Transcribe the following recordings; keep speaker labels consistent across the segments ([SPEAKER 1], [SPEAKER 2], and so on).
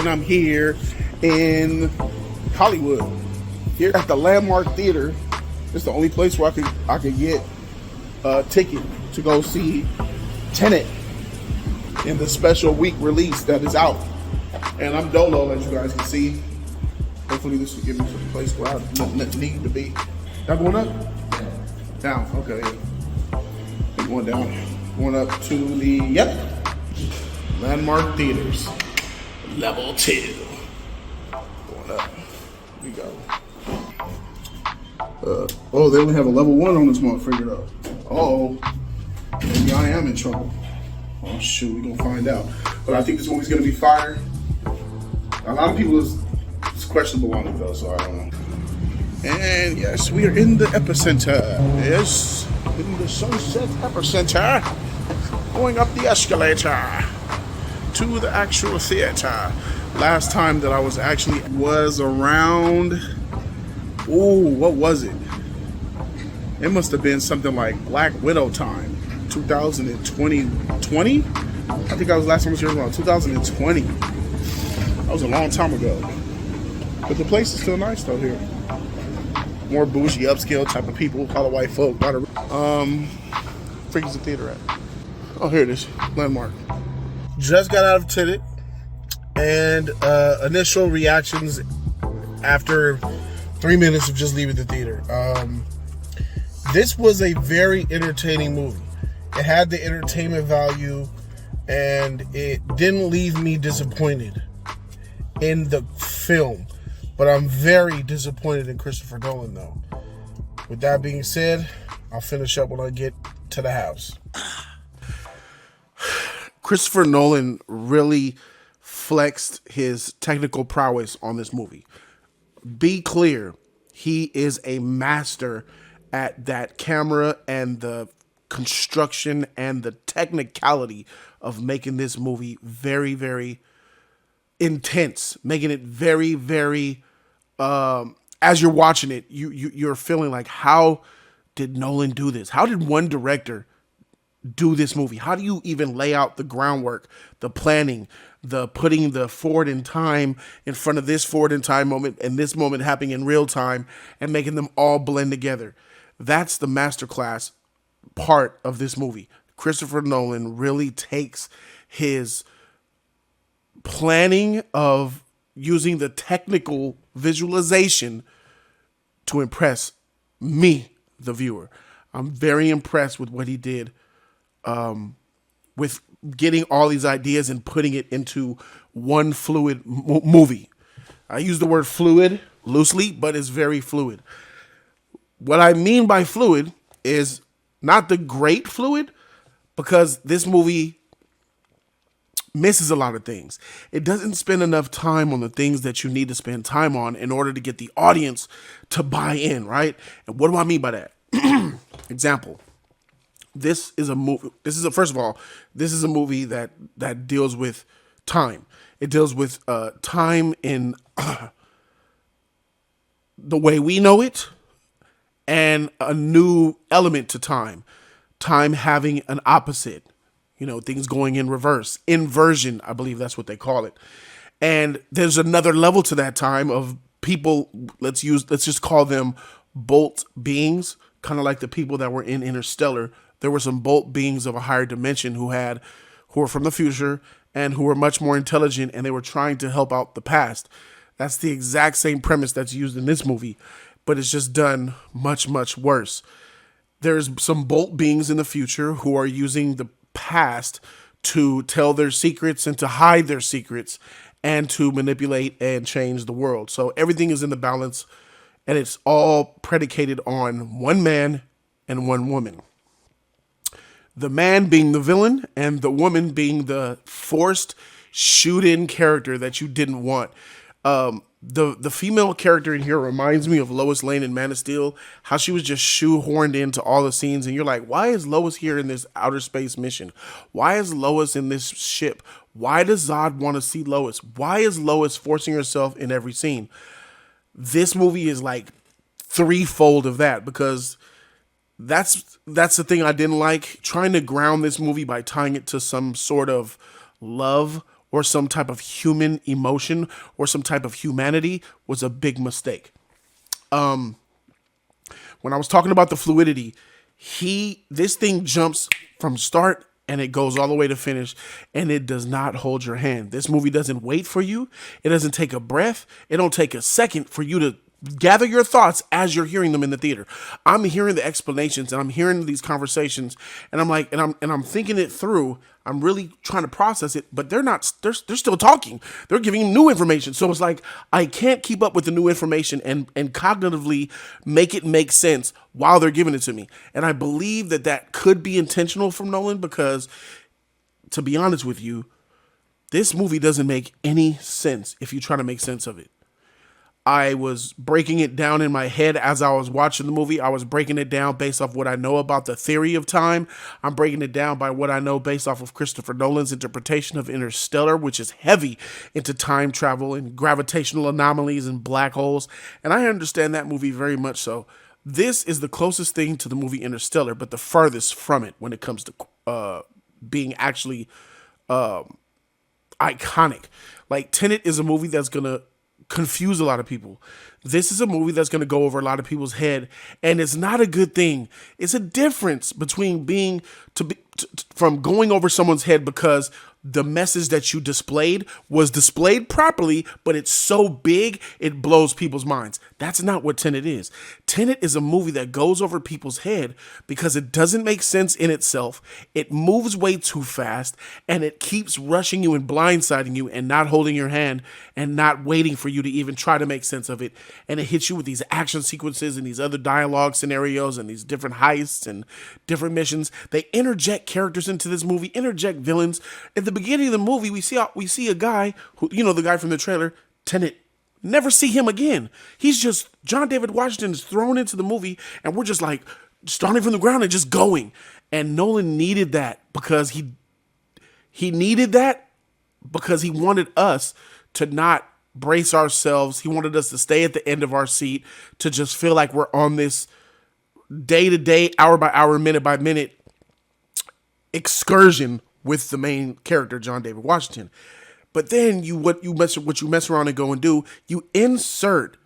[SPEAKER 1] and I'm here in Hollywood, here at the Landmark Theater. It's the only place where I could get a ticket to go see Tenet in the special week release that is out. And I'm dolo, as you guys can see. Hopefully this will give me some place where I need to be. Y'all going up? Down, okay. I'm going down. Going up to the, Landmark Theaters. Level 2. Going up. Here we go. Oh, they only have a level 1 on this motherfucker though. Uh-oh. Maybe I am in trouble. Oh shoot, we're gonna find out. But I think this movie's gonna be fire. A lot of people it's questionable on it though, so I don't know. And yes, we are in the epicenter. Yes, in the Sunset Epicenter. Going up the escalator to the actual theater. Last time that I was around, what was it? It must have been something like Black Widow time, 2020. I think I was last time I was here around 2020. That was a long time ago. But the place is still nice though here. More bougie, upscale type of people, call it white folk. Freak is the theater at? Oh, here it is, Landmark. Just got out of Tenet, and initial reactions after 3 minutes of just leaving the theater. This was a very entertaining movie. It had the entertainment value, and it didn't leave me disappointed in the film. But I'm very disappointed in Christopher Nolan, though. With that being said, I'll finish up when I get to the house. Christopher Nolan really flexed his technical prowess on this movie. Be clear, he is a master at that camera and the construction and the technicality of making this movie very, very intense, making it very, very, as you're watching it, you're feeling like, how did Nolan do this? How did one director do this movie? How do you even lay out the groundwork, the planning, the putting the forward in time in front of this forward in time moment and this moment happening in real time and making them all blend together? That's the masterclass part of this movie. Christopher Nolan really takes his planning of using the technical visualization to impress me, the viewer. I'm very impressed with what he did with getting all these ideas and putting it into one fluid movie. I use the word fluid loosely, but it's very fluid. What I mean by fluid is not the great fluid, because this movie misses a lot of things. It doesn't spend enough time on the things that you need to spend time on in order to get the audience to buy in, right? And what do I mean by that? Example. This is a movie. First of all, this is a movie that deals with time. It deals with time in the way we know it, and a new element to time. Time having an opposite. Things going in reverse. Inversion, I believe that's what they call it. And there's another level to that time of people, let's just call them bolt beings, kind of like the people that were in Interstellar. There were some bolt beings of a higher dimension who were from the future and who were much more intelligent, and they were trying to help out the past. That's the exact same premise that's used in this movie, but it's just done much, much worse. There's some bolt beings in the future who are using the past to tell their secrets and to hide their secrets and to manipulate and change the world. So everything is in the balance, and it's all predicated on one man and one woman. The man being the villain and the woman being the forced shoot-in character that you didn't want. The female character in here reminds me of Lois Lane in Man of Steel, how she was just shoehorned into all the scenes, and you're like, why is Lois here in this outer space mission? Why is Lois in this ship? Why does Zod want to see Lois? Why is Lois forcing herself in every scene? This movie is like threefold of that, because that's the thing I didn't like. Trying to ground this movie by tying it to some sort of love or some type of human emotion or some type of humanity was a big mistake. When I was talking about the fluidity, this thing jumps from start and it goes all the way to finish, and it does not hold your hand. This movie doesn't wait for you. It doesn't take a breath. It don't take a second for you to gather your thoughts as you're hearing them in the theater. I'm hearing the explanations and I'm hearing these conversations, and I'm like, and I'm thinking it through. I'm really trying to process it, but they're still talking. They're giving him new information. So it's like I can't keep up with the new information and cognitively make it make sense while they're giving it to me. And I believe that could be intentional from Nolan, because to be honest with you, this movie doesn't make any sense if you try to make sense of it. I was breaking it down in my head as I was watching the movie. I was breaking it down based off what I know about the theory of time. I'm breaking it down by what I know based off of Christopher Nolan's interpretation of Interstellar, which is heavy into time travel and gravitational anomalies and black holes. And I understand that movie very much so. This is the closest thing to the movie Interstellar, but the farthest from it when it comes to being actually iconic. Like, Tenet is a movie that's going to confuse a lot of people. This is a movie that's going to go over a lot of people's head, and it's not a good thing. It's a difference between from going over someone's head because the message that you displayed was displayed properly, but it's so big it blows people's minds. That's not what Tenet is. Tenet is a movie that goes over people's head because it doesn't make sense in itself. It moves way too fast, and it keeps rushing you and blindsiding you and not holding your hand and not waiting for you to even try to make sense of it. And it hits you with these action sequences and these other dialogue scenarios and these different heists and different missions. They interject characters into this movie, interject villains. At the beginning of the movie, we see a guy who, the guy from the trailer, Tenet. Never see him again. He's just, John David Washington is thrown into the movie, and we're just like starting from the ground and just going. And Nolan needed that because he needed that because he wanted us to not brace ourselves. He wanted us to stay at the end of our seat, to just feel like we're on this day to day, hour by hour, minute by minute excursion with the main character, John David Washington. But then what you mess around and go and do, you insert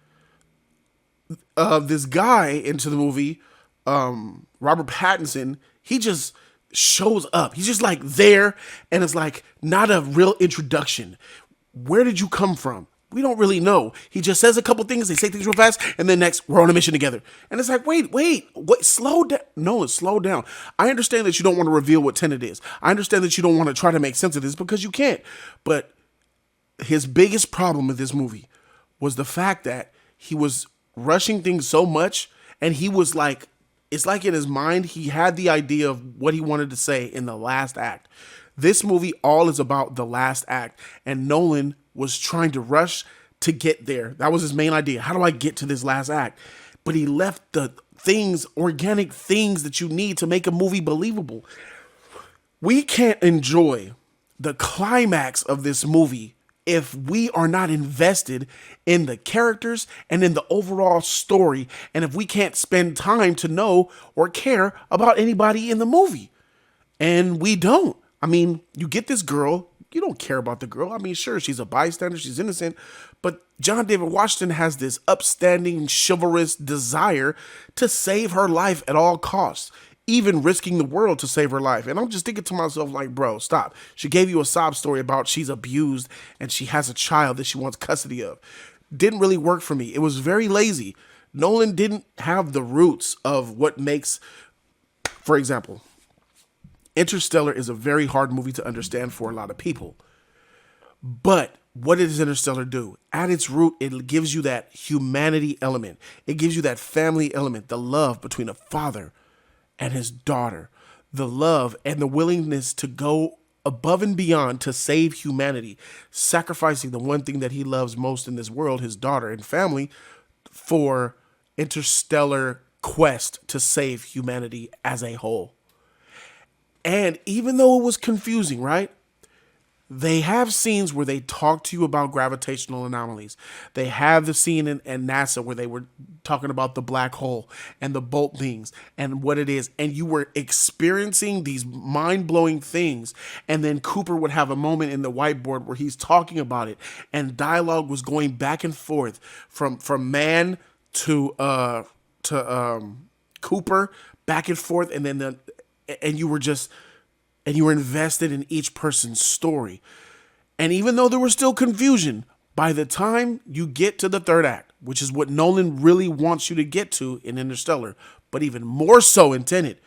[SPEAKER 1] this guy into the movie, Robert Pattinson. He just shows up. He's just like there, and it's like not a real introduction. Where did you come from? We don't really know. He just says a couple things. They say things real fast, and then next, we're on a mission together. And it's like, wait, slow down. No, slow down. I understand that you don't want to reveal what Tenet is. I understand that you don't want to try to make sense of this because you can't. But his biggest problem with this movie was the fact that he was rushing things so much, and he was like, it's like in his mind, he had the idea of what he wanted to say in the last act. This movie all is about the last act, and Nolan was trying to rush to get there. That was his main idea. How do I get to this last act? But he left the organic things that you need to make a movie believable. We can't enjoy the climax of this movie if we are not invested in the characters and in the overall story, and if we can't spend time to know or care about anybody in the movie. And we don't. I mean, you get this girl, you don't care about the girl. I mean, sure, she's a bystander, she's innocent, but John David Washington has this upstanding, chivalrous desire to save her life at all costs, even risking the world to save her life. And I'm just thinking to myself, like, bro, stop. She gave you a sob story about she's abused and she has a child that she wants custody of. Didn't really work for me. It was very lazy. Nolan didn't have the roots of what makes, for example, Interstellar is a very hard movie to understand for a lot of people. But what does Interstellar do? At its root, it gives you that humanity element. It gives you that family element, the love between a father and his daughter, the love and the willingness to go above and beyond to save humanity, sacrificing the one thing that he loves most in this world, his daughter and family, for interstellar quest to save humanity as a whole. And even though it was confusing, right? They have scenes where they talk to you about gravitational anomalies. They have the scene in NASA where they were talking about the black hole and the bolt beings and what it is. And you were experiencing these mind blowing things. And then Cooper would have a moment in the whiteboard where he's talking about it. And dialogue was going back and forth from man to Cooper, back and forth. And then and you were just and you were invested in each person's story. And even though there was still confusion, by the time you get to the third act, which is what Nolan really wants you to get to in Interstellar, but even more so in Tenet.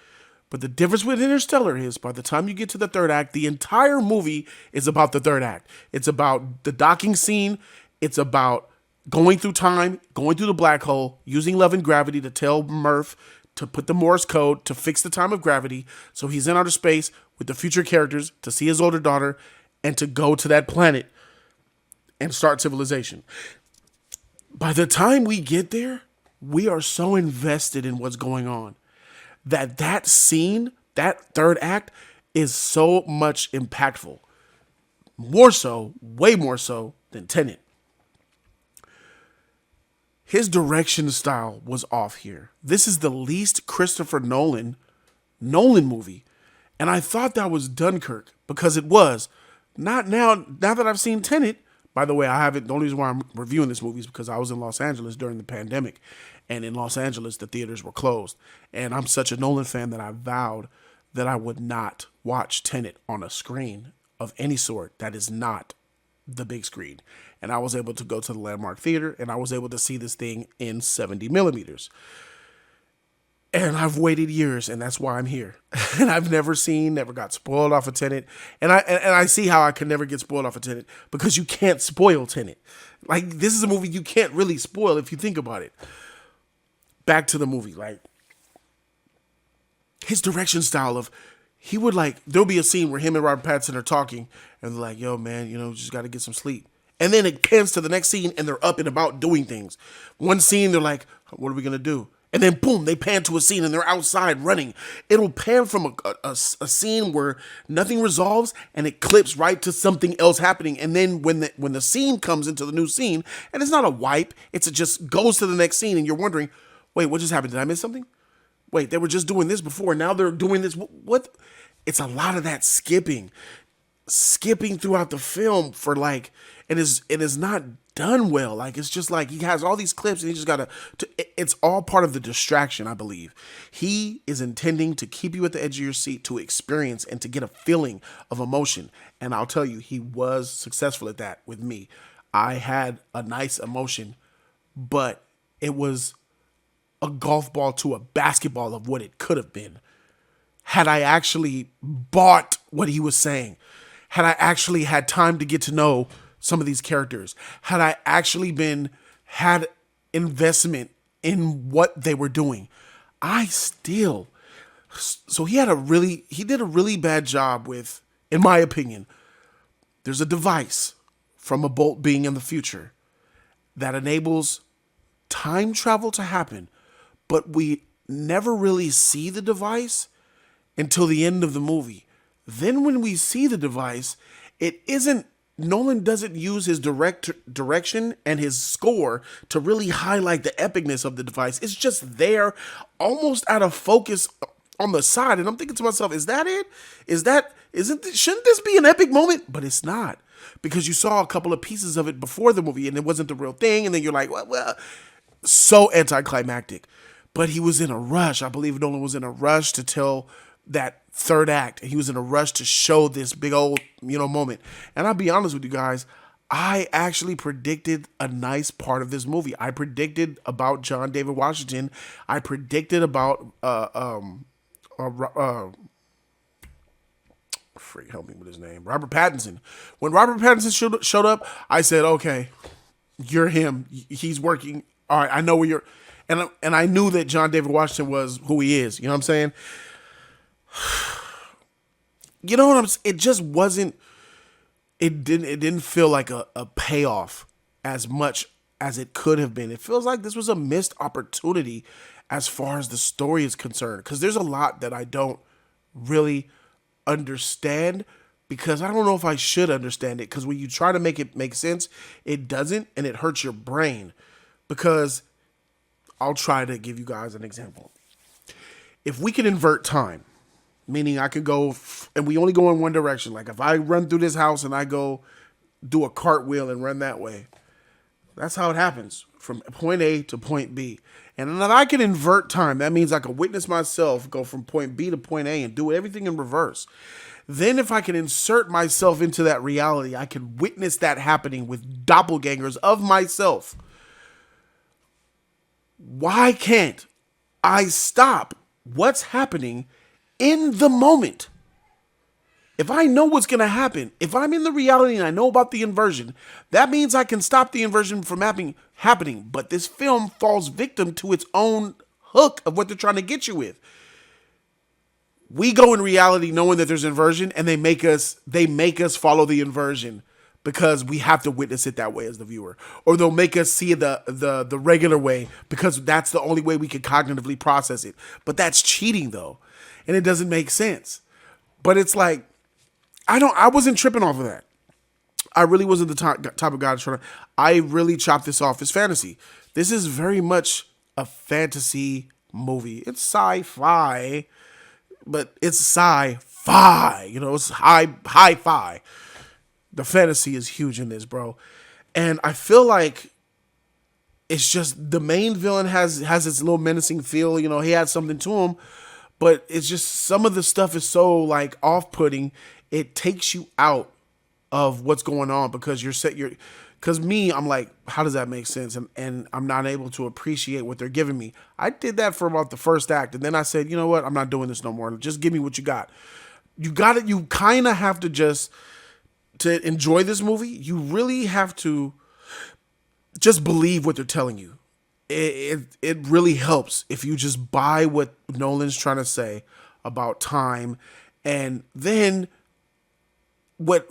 [SPEAKER 1] But the difference with Interstellar is by the time you get to the third act, the entire movie is about the third act. It's about the docking scene. It's about going through time, going through the black hole, using love and gravity to tell Murph to put the Morse code to fix the time of gravity. So he's in outer space with the future characters to see his older daughter and to go to that planet and start civilization. By the time we get there, we are so invested in what's going on that scene, that third act, is so much impactful. More so, way more so than Tenet. His direction style was off here. This is the least Christopher Nolan movie. And I thought that was Dunkirk because it was. Not now that I've seen Tenet. By the way, I haven't. The only reason why I'm reviewing this movie is because I was in Los Angeles during the pandemic. And in Los Angeles, the theaters were closed. And I'm such a Nolan fan that I vowed that I would not watch Tenet on a screen of any sort that is not the big screen. And I was able to go to the Landmark Theater and I was able to see this thing in 70 millimeters. And I've waited years, and that's why I'm here. And I've never got spoiled off of Tenet. And I see how I could never get spoiled off of Tenet because you can't spoil Tenet. Like, this is a movie you can't really spoil if you think about it. Back to the movie, like, his direction style of, he would there'll be a scene where him and Robert Pattinson are talking, and they're like, yo, man, just got to get some sleep. And then it pans to the next scene, and they're up and about doing things. One scene, they're like, what are we going to do? And then, boom, they pan to a scene and they're outside running. It'll pan from a scene where nothing resolves and it clips right to something else happening. And then when the scene comes into the new scene, and it's not a wipe, it just goes to the next scene and you're wondering, wait, what just happened? Did I miss something? Wait, they were just doing this before. Now they're doing this. What? It's a lot of that skipping throughout the film for it is not done well. Like, it's just like he has all these clips and he just it's all part of the distraction, I believe. He is intending to keep you at the edge of your seat to experience and to get a feeling of emotion. And I'll tell you, he was successful at that with me. I had a nice emotion, but it was a golf ball to a basketball of what it could have been. Had I actually bought what he was saying, had I actually had time to get to know some of these characters, had I actually had investment in what they were doing, so he did a really bad job with, in my opinion, there's a device from a bolt being in the future that enables time travel to happen, but we never really see the device until the end of the movie. Then when we see the device, Nolan doesn't use his direction and his score to really highlight the epicness of the device. It's just there, almost out of focus on the side. And I'm thinking to myself, is that it? Shouldn't this be an epic moment? But it's not, because you saw a couple of pieces of it before the movie and it wasn't the real thing. And then you're like, well, so anticlimactic. But he was in a rush. I believe Nolan was in a rush to tell that third act. He was in a rush to show this big old, moment. And I'll be honest with you guys, I actually predicted a nice part of this movie. I predicted about John David Washington. I predicted about help me with his name, Robert Pattinson. When Robert Pattinson showed up, I said, okay, you're him. He's working. All right, I know where you're. And I knew that John David Washington was who he is. You know what I'm saying? You know what it just wasn't, it didn't feel like a payoff as much as it could have been. It feels like this was a missed opportunity as far as the story is concerned, because there's a lot that I don't really understand, because I don't know if I should understand it, because when you try to make it make sense, it doesn't, and it hurts your brain. Because I'll try to give you guys an example. If we can invert time, meaning I could go, and we only go in one direction. Like if I run through this house and I go do a cartwheel and run that way, that's how it happens from point A to point B. And then I can invert time. That means I can witness myself go from point B to point A and do everything in reverse. Then if I can insert myself into that reality, I can witness that happening with doppelgangers of myself. Why can't I stop what's happening in the moment? If I know what's going to happen, if I'm in the reality and I know about the inversion, that means I can stop the inversion from happening. But this film falls victim to its own hook of what they're trying to get you with. We go in reality knowing that there's inversion, and they make us follow the inversion because we have to witness it that way as the viewer. Or they'll make us see the regular way because that's the only way we can cognitively process it. But that's cheating though. And it doesn't make sense. But it's like, I wasn't tripping off of that. I really wasn't the type of guy I really chopped this off as fantasy. This is very much a fantasy movie. It's sci-fi, but it's sci-fi. It's hi-fi. The fantasy is huge in this, bro. And I feel like it's just the main villain has this little menacing feel. He had something to him, but it's just some of the stuff is so like off-putting. It takes you out of what's going on because I'm like, how does that make sense? And I'm not able to appreciate what they're giving me. I did that for about the first act. And then I said, you know what? I'm not doing this no more. Just give me what you got. You kind of have to enjoy this movie. You really have to just believe what they're telling you. It really helps if you just buy what Nolan's trying to say about time. And then what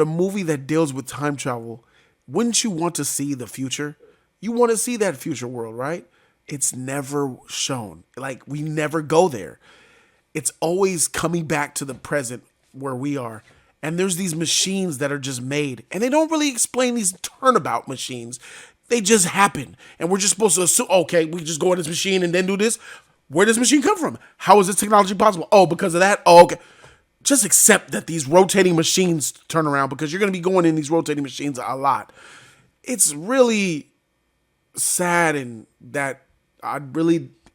[SPEAKER 1] a movie that deals with time travel, wouldn't you want to see the future? You want to see that future world, right? It's never shown. Like, we never go there. It's always coming back to the present where we are. And there's these machines that are just made. And they don't really explain these turnabout machines. They just happen. And we're just supposed to assume, okay, we just go in this machine and then do this. Where does this machine come from? How is this technology possible? Oh, because of that? Oh, okay. Just accept that these rotating machines turn around because you're going to be going in these rotating machines a lot. It's really sad, and that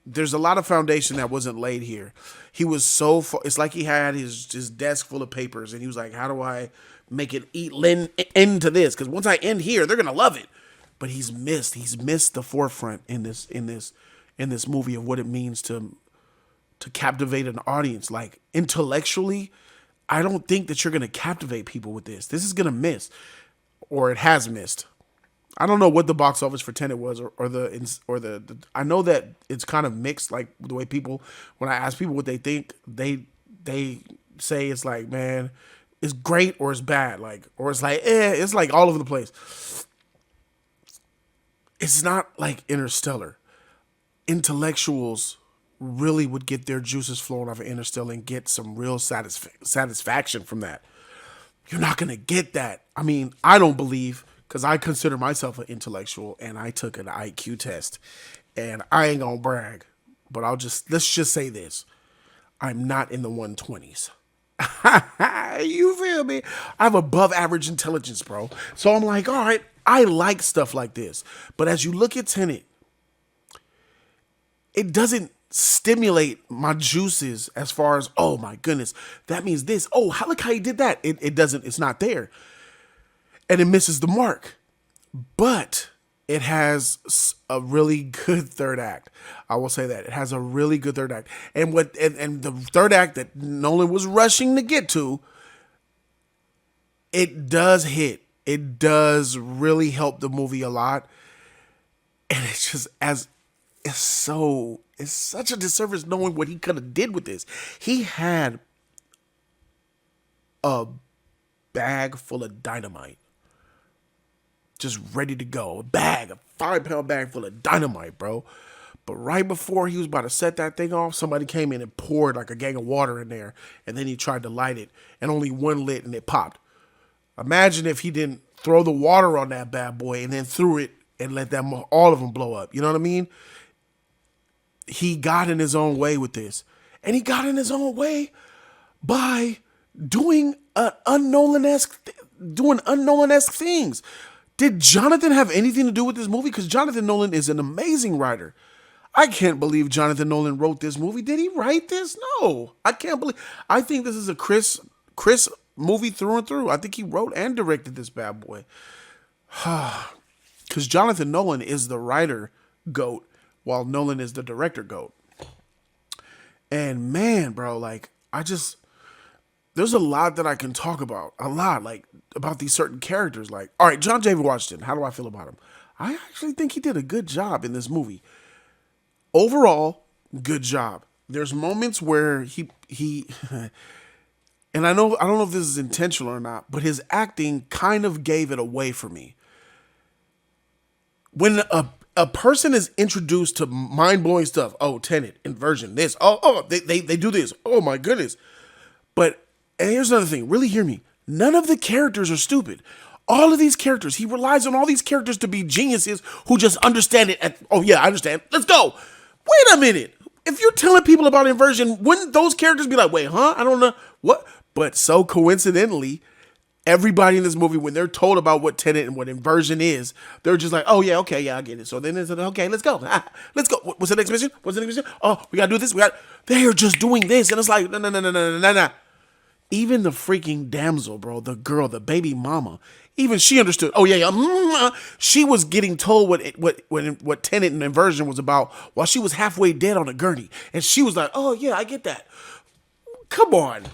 [SPEAKER 1] there's a lot of foundation that wasn't laid here. He was it's like he had his desk full of papers, and he was like, how do I make it end to this? Because once I end here, they're going to love it. But he's missed the forefront in this movie of what it means to captivate an audience. Like, intellectually, I don't think that you're going to captivate people with this. This is going to miss, or it has missed. I don't know what the box office for Tenet was, or the I know that it's kind of mixed, like the way people, when I ask people what they think, they say it's like, man, it's great or it's bad, like, or it's like, it's like all over the place. It's not like Interstellar. Intellectuals really would get their juices flowing off of Interstellar and get some real satisfaction from that. You're not going to get that. I mean, I don't believe, because I consider myself an intellectual, and I took an IQ test, and I ain't going to brag, but let's just say this. I'm not in the 120s. You feel me? I have above average intelligence, bro. So I'm like, all right, I like stuff like this. But as you look at Tenet, it doesn't stimulate my juices as far as, oh my goodness, that means this. Oh, look how he did that. It doesn't, it's not there. And it misses the mark. But it has a really good third act. I will say that. It has a really good third act. And the third act that Nolan was rushing to get to, it does hit. It does really help the movie a lot. And it's just it's such a disservice knowing what he could have did with this. He had a bag full of dynamite just ready to go. A 5-pound bag full of dynamite, bro. But right before he was about to set that thing off, somebody came in and poured like a gang of water in there, and then he tried to light it, and only one lit, and it popped. Imagine if he didn't throw the water on that bad boy and then threw it and let them all of them blow up. You know what I mean? He got in his own way with this, and he got in his own way by doing un-Nolan-esque things. Did Jonathan have anything to do with this movie? Because Jonathan Nolan is an amazing writer. I can't believe Jonathan Nolan wrote this movie. Did he write this? No, I can't believe. I think this is a Chris movie through and through. I think he wrote and directed this bad boy. Because Jonathan Nolan is the writer GOAT, while Nolan is the director GOAT. And man, bro, like there's a lot that I can talk about. A lot, like about these certain characters. Like, all right, John David Washington. How do I feel about him? I actually think he did a good job in this movie. Overall, good job. There's moments where he and I don't know if this is intentional or not, but his acting kind of gave it away for me. When a person is introduced to mind-blowing stuff, oh, Tenet, inversion, this, they do this, oh my goodness. But, and here's another thing, really hear me, none of the characters are stupid. All of these characters, he relies on all these characters to be geniuses who just understand it. Oh yeah, I understand. Let's go. Wait a minute. If you're telling people about inversion, wouldn't those characters be like, wait, huh? I don't know. What? But so coincidentally, everybody in this movie, when they're told about what Tenet and what inversion is, they're just like, oh yeah, okay, yeah, I get it. So then it's okay, let's go. Let's go. What's the next mission? What's the next mission? Oh, we gotta do this. They are just doing this. And it's like, no. Even the freaking damsel, bro, the girl, the baby mama, even she understood. Oh yeah. She was getting told what Tenet and inversion was about while she was halfway dead on a gurney, and she was like, "Oh yeah, I get that." Come on,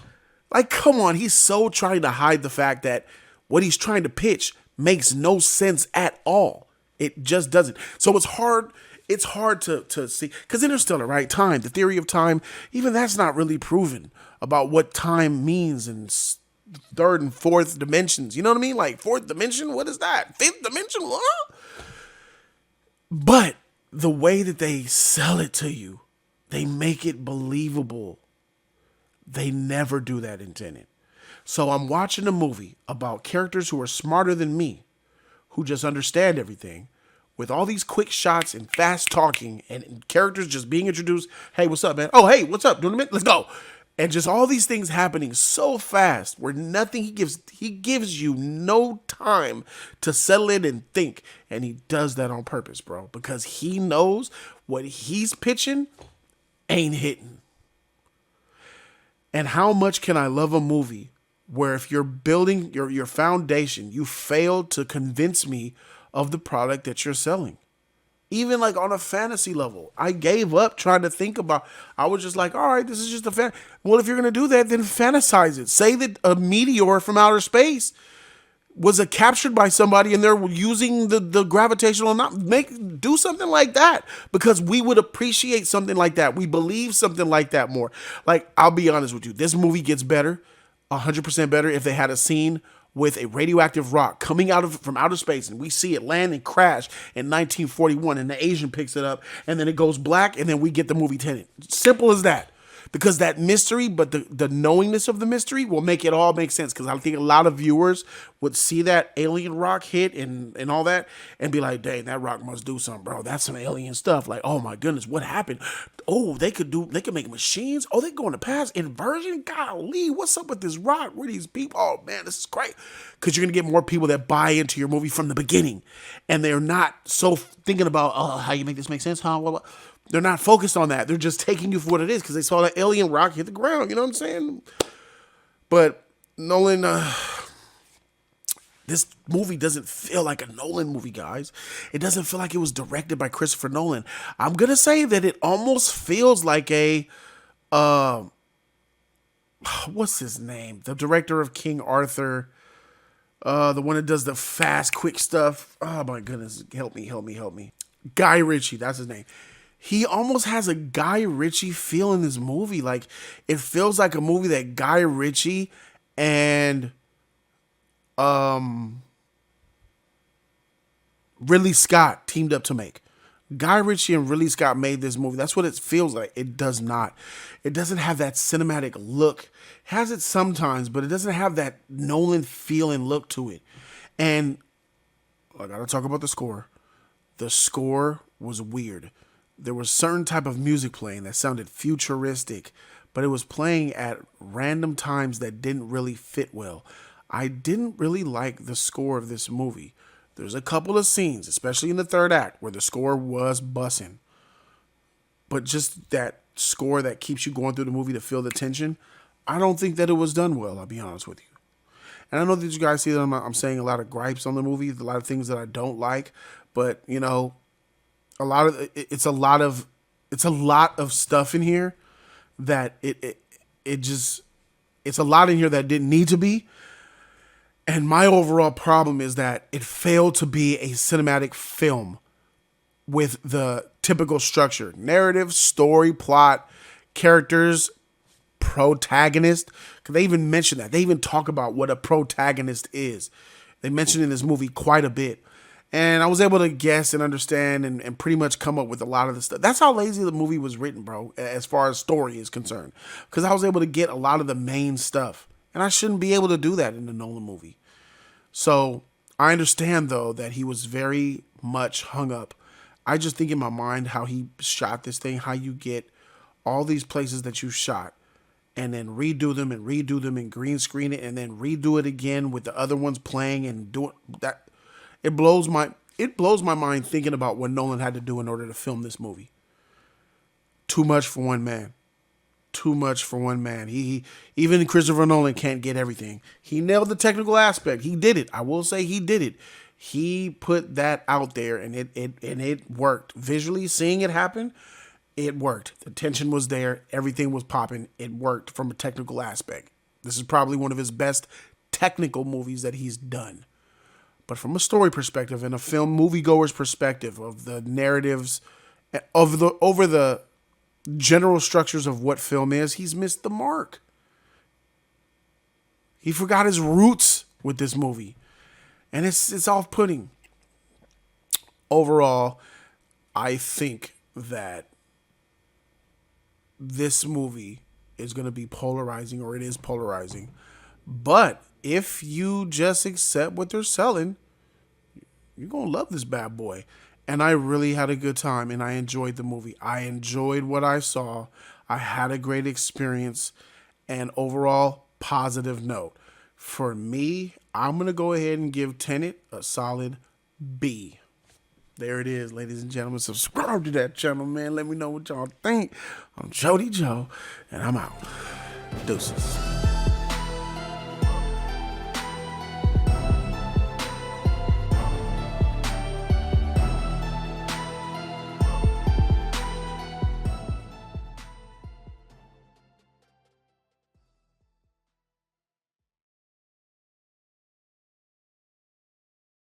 [SPEAKER 1] He's so trying to hide the fact that what he's trying to pitch makes no sense at all. It just doesn't. So it's hard. It's hard to see, because Interstellar, right? Time, the theory of time, even that's not really proven about what time means in third and fourth dimensions. You know what I mean? Like fourth dimension, what is that? Fifth dimension, what? But the way that they sell it to you, they make it believable. They never do that in Tenet. So I'm watching a movie about characters who are smarter than me, who just understand everything, with all these quick shots and fast talking and characters just being introduced. Hey, what's up, man? Oh, hey, what's up? Doing a minute? Let's go. And just all these things happening so fast where nothing he gives you no time to settle in and think. And he does that on purpose, bro, because he knows what he's pitching ain't hitting. And how much can I love a movie where if you're building your foundation, you failed to convince me of the product that you're selling? Even like on a fantasy level, I gave up trying to think about. I was just like, all right, this is just a fan. Well, if you're gonna do that, then fantasize it. Say that a meteor from outer space was captured by somebody, and they're using the gravitational. Do something like that, because we would appreciate something like that. We believe something like that more. Like, I'll be honest with you, this movie gets better, 100% better, if they had a scene with a radioactive rock coming from outer space, and we see it land and crash in 1941, and the Asian picks it up, and then it goes black, and then we get the movie Tenet. Simple as that. Because that mystery, but the knowingness of the mystery will make it all make sense. Because I think a lot of viewers would see that alien rock hit and all that and be like, dang, that rock must do something, bro. That's some alien stuff. Like, oh my goodness, what happened? Oh, they could make machines. Oh, they go in the past. Inversion? Golly, what's up with this rock? Where are these people? Oh man, this is great. Because you're going to get more people that buy into your movie from the beginning. And they're not so thinking about, oh, how you make this make sense, huh? They're not focused on that. They're just taking you for what it is because they saw that alien rock hit the ground. You know what I'm saying? But Nolan, this movie doesn't feel like a Nolan movie, guys. It doesn't feel like it was directed by Christopher Nolan. I'm going to say that it almost feels like a, what's his name? The director of King Arthur, the one that does the fast, quick stuff. Oh my goodness. Help me. Guy Ritchie, that's his name. He almost has a Guy Ritchie feel in this movie. Like, it feels like a movie that Guy Ritchie and Ridley Scott teamed up to make. Guy Ritchie and Ridley Scott made this movie. That's what it feels like. It does not. It doesn't have that cinematic look. It has it sometimes, but it doesn't have that Nolan feel and look to it. And I gotta talk about the score. The score was weird. There was certain type of music playing that sounded futuristic, but it was playing at random times that didn't really fit well. I didn't really like the score of this movie. There's a couple of scenes, especially in the third act, where the score was bussing. But just that score that keeps you going through the movie to feel the tension, I don't think that it was done well, I'll be honest with you. And I know that you guys see that I'm saying a lot of gripes on the movie, a lot of things that I don't like, but you know, it's a lot of stuff in here that it's a lot in here that didn't need to be. And my overall problem is that it failed to be a cinematic film with the typical structure: narrative, story, plot, characters, protagonist. Because they even mention that. They even talk about what a protagonist is. They mention in this movie quite a bit. And I was able to guess and understand and pretty much come up with a lot of the stuff. That's how lazy the movie was written, bro, as far as story is concerned. Because I was able to get a lot of the main stuff. And I shouldn't be able to do that in the Nolan movie. So I understand, though, that he was very much hung up. I just think in my mind how he shot this thing, how you get all these places that you shot and then redo them and green screen it and then redo it again with the other ones playing and doing that. It blows my mind thinking about what Nolan had to do in order to film this movie. Too much for one man. Too much for one man. Even Christopher Nolan can't get everything. He nailed the technical aspect. He did it. I will say he did it. He put that out there and it worked. Visually seeing it happen, it worked. The tension was there. Everything was popping. It worked from a technical aspect. This is probably one of his best technical movies that he's done. But from a story perspective and a film moviegoer's perspective of the narratives over the general structures of what film is, he's missed the mark. He forgot his roots with this movie. And it's off-putting. Overall, I think that this movie is going to be polarizing, or it is polarizing. But if you just accept what they're selling, you're going to love this bad boy. And I really had a good time, and I enjoyed the movie. I enjoyed what I saw. I had a great experience, and overall, positive note. For me, I'm going to go ahead and give Tenet a solid B. There it is, ladies and gentlemen. Subscribe to that channel, man. Let me know what y'all think. I'm Jody Joe, and I'm out. Deuces.